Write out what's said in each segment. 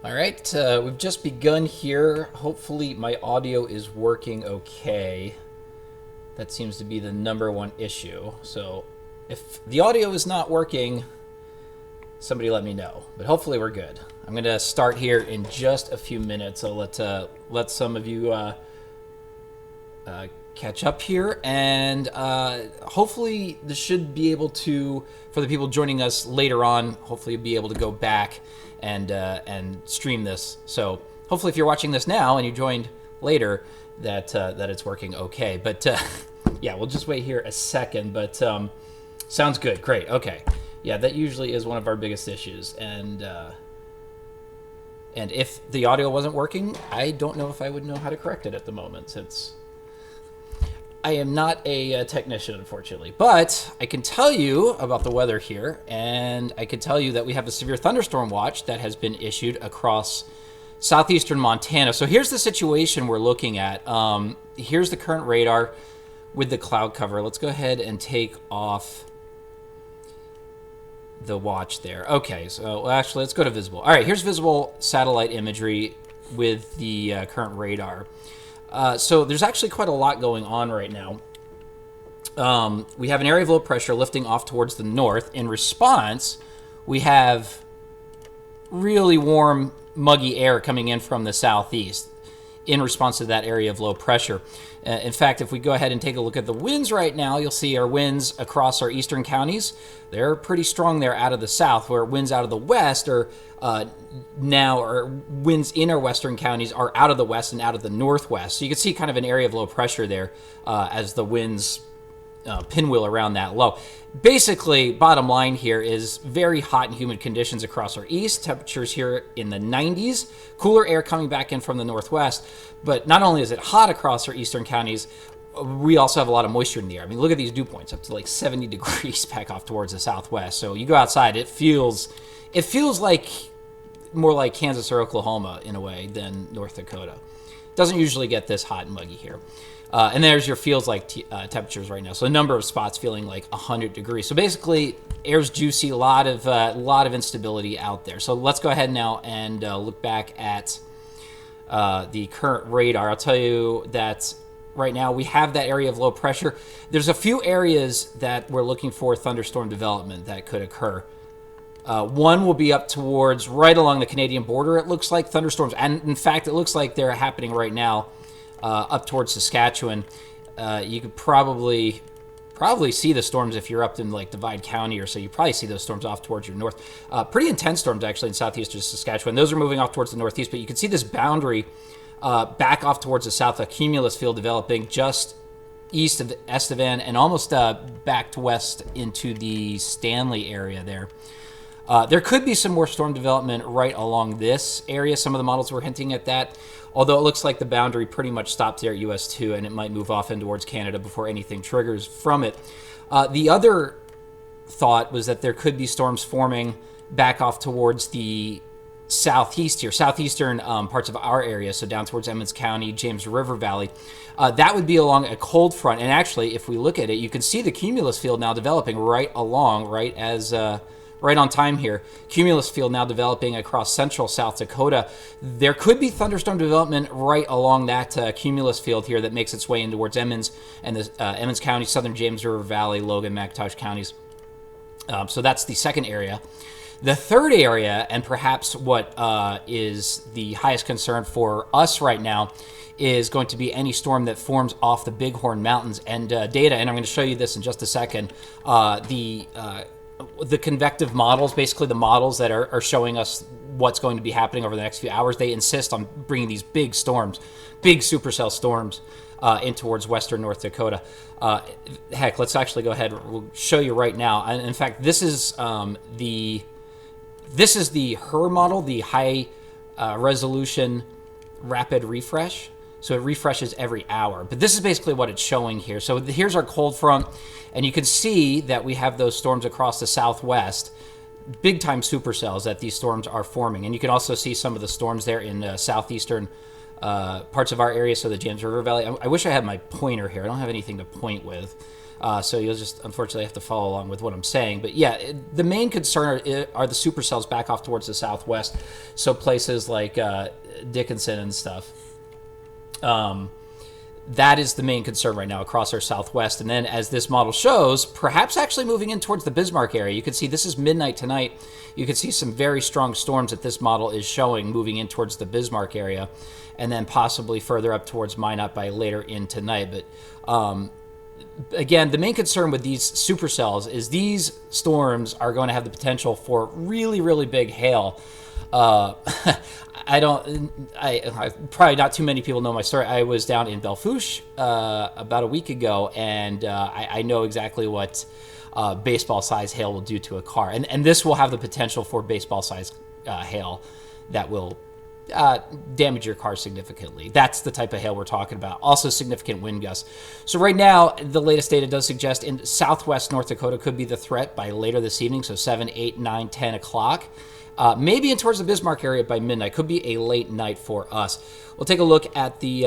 All right, we've just begun here. Hopefully my audio is working okay. That seems to be the number one issue. So if the audio is not working, somebody let me know. But hopefully we're good. I'm going to start here in just a few minutes. I'll let some of you catch up here, and hopefully this should be able to, for the people joining us later on, hopefully you'll be able to go back and stream this. So hopefully if you're watching this now and you joined later, that it's working okay. But yeah, we'll just wait here a second. But sounds good. Great. Okay. Yeah, that usually is one of our biggest issues. And if the audio wasn't working, I don't know if I would know how to correct it at the moment, since I am not a technician, unfortunately. But I can tell you about the weather here, and I can tell you that we have a severe thunderstorm watch that has been issued across southeastern Montana. So here's the situation we're looking at. Here's the current radar with the cloud cover. Let's go ahead and take off the watch there. Okay, so actually let's go to visible. All right, here's visible satellite imagery with the current radar. So there's actually quite a lot going on right now. We have an area of low pressure lifting off towards the north. In response, we have really warm, muggy air coming in from the southeast in response to that area of low pressure. In fact, if we go ahead and take a look at the winds right now, you'll see our winds across our eastern counties. They're pretty strong there out of the south, where winds out of the west are winds in our western counties are out of the west and out of the northwest. So you can see kind of an area of low pressure there as the winds pinwheel around that low. Basically, bottom line here is very hot and humid conditions across our east. Temperatures here in the 90s. Cooler air coming back in from the northwest. But not only is it hot across our eastern counties, we also have a lot of moisture in the air. I mean, look at these dew points, up to like 70 degrees back off towards the southwest. So you go outside, it feels like more like Kansas or Oklahoma in a way than North Dakota. Doesn't usually get this hot and muggy here. And there's your feels like temperatures right now. So a number of spots feeling like 100 degrees. So basically, air's juicy, a lot of instability out there. So let's go ahead now and look back at the current radar. I'll tell you that right now we have that area of low pressure. There's a few areas that we're looking for thunderstorm development that could occur. One will be up towards right along the Canadian border. It looks like thunderstorms, and in fact, it looks like they're happening right now. Up towards Saskatchewan. You could probably see the storms if you're up in like Divide County or so. You probably see those storms off towards your north. Pretty intense storms actually in southeastern Saskatchewan. Those are moving off towards the northeast, but you can see this boundary back off towards the south, a cumulus field developing just east of Estevan and almost back to west into the Stanley area there. There could be some more storm development right along this area. Some of the models were hinting at that. Although it looks like the boundary pretty much stops there at US 2, and it might move off in towards Canada before anything triggers from it. The other thought was that there could be storms forming back off towards the southeast here, southeastern parts of our area, so down towards Emmons County, James River Valley. That would be along a cold front, and actually, if we look at it, you can see the cumulus field now developing right on time here. Cumulus field now developing across central South Dakota. There could be thunderstorm development right along that cumulus field here that makes its way in towards Emmons and the Emmons County, southern James River Valley, Logan, McIntosh counties. So that's the second area. The third area, and perhaps what is the highest concern for us right now, is going to be any storm that forms off the Bighorn Mountains. And data, and I'm going to show you this in just a second, the convective models, basically the models that are showing us what's going to be happening over the next few hours, they insist on bringing these big storms, big supercell storms in towards western North Dakota. Heck, let's actually go ahead. We'll show you right now. And in fact, this is the HER model, the high resolution rapid refresh. So it refreshes every hour. But this is basically what it's showing here. So here's our cold front. And you can see that we have those storms across the southwest, big time supercells that these storms are forming. And you can also see some of the storms there in southeastern parts of our area, so the James River Valley. I wish I had my pointer here. I don't have anything to point with. So you'll just unfortunately have to follow along with what I'm saying. But yeah, the main concern are the supercells back off towards the southwest. So places like Dickinson and stuff. That is the main concern right now across our southwest. And then as this model shows, perhaps actually moving in towards the Bismarck area. You can see this is midnight tonight. You can see some very strong storms that this model is showing moving in towards the Bismarck area, and then possibly further up towards Minot by later in tonight. But again, the main concern with these supercells is these storms are going to have the potential for really, really big hail. I probably not too many people know my story. I was down in Belfouche about a week ago, and I know exactly what baseball size hail will do to a car, and this will have the potential for baseball size hail that will damage your car significantly. That's the type of hail we're talking about. Also significant wind gusts. So right now, the latest data does suggest in southwest North Dakota could be the threat by later this evening, so 7, 8, 9, 10 o'clock. Maybe in towards the Bismarck area by midnight. Could be a late night for us. We'll take a look at the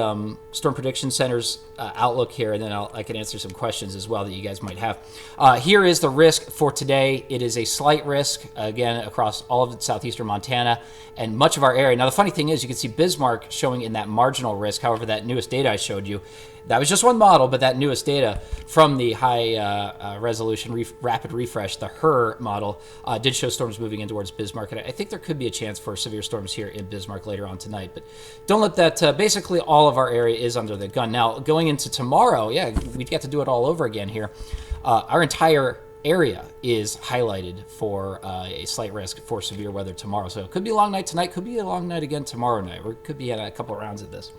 Storm Prediction Center's outlook here, and then I can answer some questions as well that you guys might have. Here is the risk for today. It is a slight risk, again, across all of southeastern Montana and much of our area. Now, the funny thing is you can see Bismarck showing in that marginal risk. However, that newest data I showed you, that was just one model, but that newest data from the high resolution rapid refresh, the HER model, did show storms moving in towards Bismarck. And I think there could be a chance for severe storms here in Bismarck later on tonight. But don't let that, basically all of our area is under the gun. Now, going into tomorrow, yeah, we get to do it all over again here. Our entire area is highlighted for a slight risk for severe weather tomorrow. So it could be a long night tonight, could be a long night again tomorrow night. We could be at a couple of rounds of this.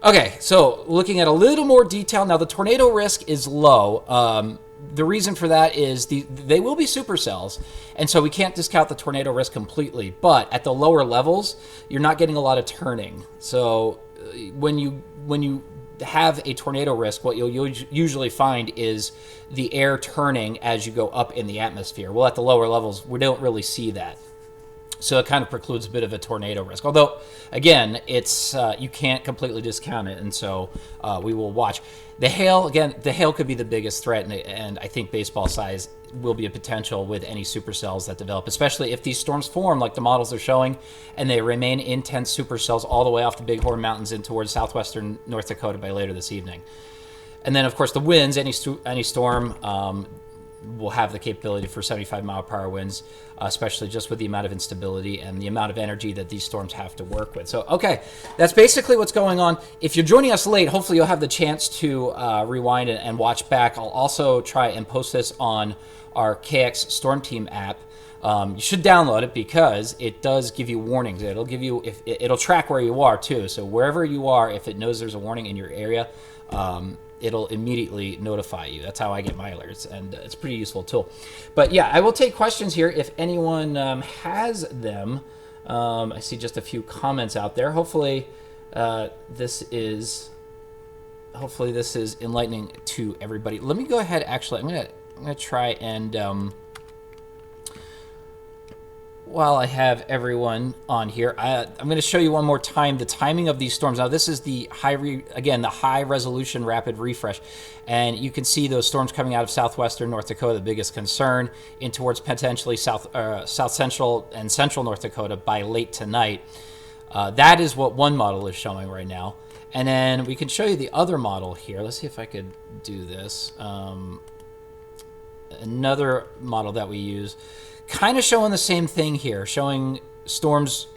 Okay, so looking at a little more detail. Now, the tornado risk is low. The reason for that is they will be supercells, and so we can't discount the tornado risk completely. But at the lower levels, you're not getting a lot of turning. So when you have a tornado risk, what you'll usually find is the air turning as you go up in the atmosphere. Well, at the lower levels, we don't really see that. So it kind of precludes a bit of a tornado risk. Although, again, it's you can't completely discount it, and so we will watch. The hail, again, the hail could be the biggest threat, and I think baseball size will be a potential with any supercells that develop, especially if these storms form like the models are showing, and they remain intense supercells all the way off the Bighorn Mountains in towards southwestern North Dakota by later this evening. And then, of course, the winds, any storm will have the capability for 75-mile-per-hour winds, especially just with the amount of instability and the amount of energy that these storms have to work with. So, okay, that's basically what's going on. If you're joining us late, hopefully you'll have the chance to rewind and watch back. I'll also try and post this on our KX Storm Team app. You should download it because it does give you warnings. It'll give you, it'll track where you are too. So wherever you are, if it knows there's a warning in your area, it'll immediately notify you. That's how I get my alerts, and it's a pretty useful tool. But yeah, I will take questions here if anyone has them. I see just a few comments out there. Hopefully this is enlightening to everybody. Let me go ahead. Actually, I'm gonna try and while I have everyone on here, I'm going to show you one more time the timing of these storms. Now, this is the high resolution rapid refresh, and you can see those storms coming out of southwestern North Dakota, the biggest concern, in towards potentially south central and central North Dakota by late tonight. That is what one model is showing right now, and then we can show you the other model here. Let's see if I could do this. Another model that we use, kind of showing the same thing here, showing storms,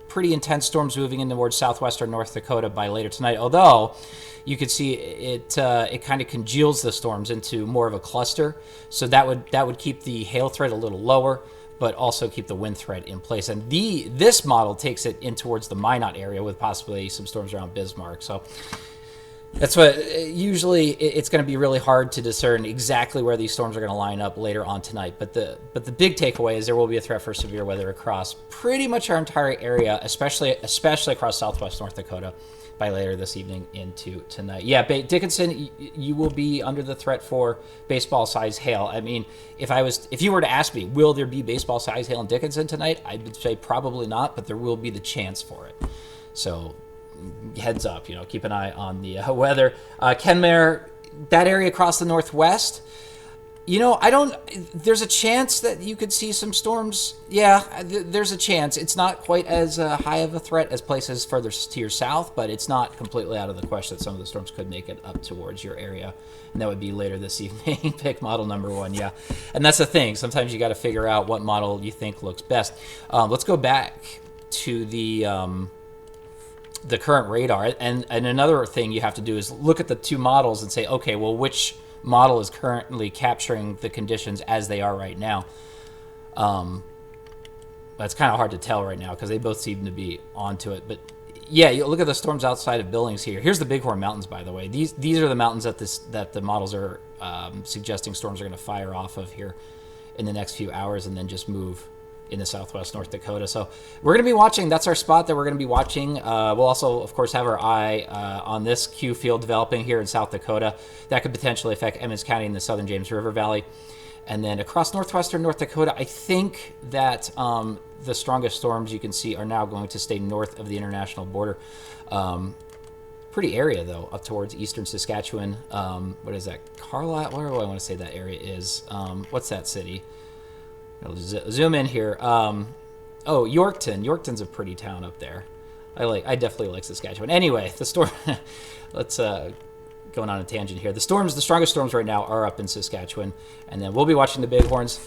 pretty intense storms moving in towards southwestern North Dakota by later tonight. Although you could see it kind of congeals the storms into more of a cluster, so that would keep the hail threat a little lower, but also keep the wind threat in place. And this model takes it in towards the Minot area with possibly some storms around Bismarck. So that's what usually it's going to be really hard to discern exactly where these storms are going to line up later on tonight. But the big takeaway is there will be a threat for severe weather across pretty much our entire area, especially across southwest North Dakota by later this evening into tonight. Yeah, Dickinson, you will be under the threat for baseball size hail. I mean, if you were to ask me, will there be baseball size hail in Dickinson tonight? I would say probably not, but there will be the chance for it. So heads up, keep an eye on the weather. Kenmare, that area across the northwest, there's a chance that you could see some storms. Yeah, there's a chance. It's not quite as high of a threat as places further to your south, but it's not completely out of the question that some of the storms could make it up towards your area. And that would be later this evening. Pick model number 1, yeah. And that's the thing. Sometimes you got to figure out what model you think looks best. Let's go back to the current radar. And another thing you have to do is look at the two models and say, okay, well, which model is currently capturing the conditions as they are right now? That's kind of hard to tell right now because they both seem to be onto it. But yeah, you look at the storms outside of Billings here. Here's the Bighorn Mountains, by the way. These are the mountains that the models are suggesting storms are going to fire off of here in the next few hours and then just move into southwest North Dakota. So we're going to be watching. That's our spot that we're going to be watching. We'll also, of course, have our eye on this Q field developing here in South Dakota. That could potentially affect Emmons County in the southern James River Valley. And then across northwestern North Dakota, I think that the strongest storms you can see are now going to stay north of the international border. Pretty area, though, up towards eastern Saskatchewan. What is that? Carlisle? Where do I want to say that area is? What's that city? I'll zoom in here. Oh, Yorkton. Yorkton's a pretty town up there. I definitely like Saskatchewan. Anyway, the storm. Let's going on a tangent here. The strongest storms right now are up in Saskatchewan, and then we'll be watching the Bighorns.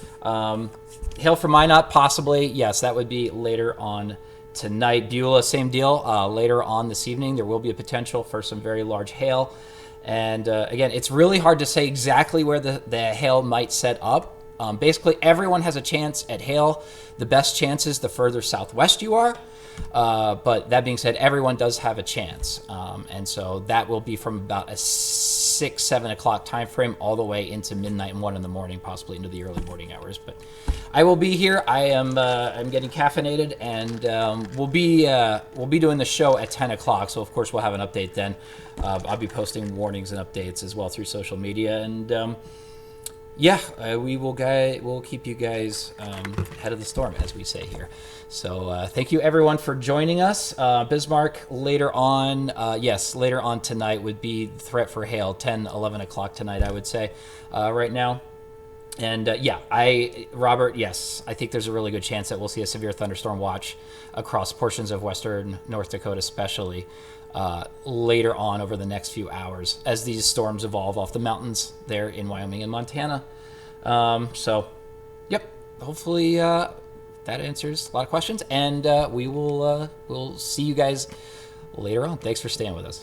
Hail from Minot, possibly. Yes, that would be later on tonight. Beulah, same deal. Later on this evening, there will be a potential for some very large hail. And again, it's really hard to say exactly where the hail might set up. Basically, everyone has a chance at hail. The best chance is the further southwest you are. But that being said, everyone does have a chance. And so that will be from about a 6, 7 o'clock time frame all the way into midnight and 1 in the morning, possibly into the early morning hours. But I will be here. I'm getting caffeinated, and we'll be doing the show at 10 o'clock. So, of course, we'll have an update then. I'll be posting warnings and updates as well through social media. And we'll keep you guys ahead of the storm, as we say here. So thank you, everyone, for joining us. Bismarck, later on tonight would be threat for hail, 10, 11 o'clock tonight, I would say, right now. And Robert, yes, I think there's a really good chance that we'll see a severe thunderstorm watch across portions of western North Dakota, especially later on over the next few hours as these storms evolve off the mountains there in Wyoming and Montana. Hopefully that answers a lot of questions, and we'll see you guys later on. Thanks for staying with us.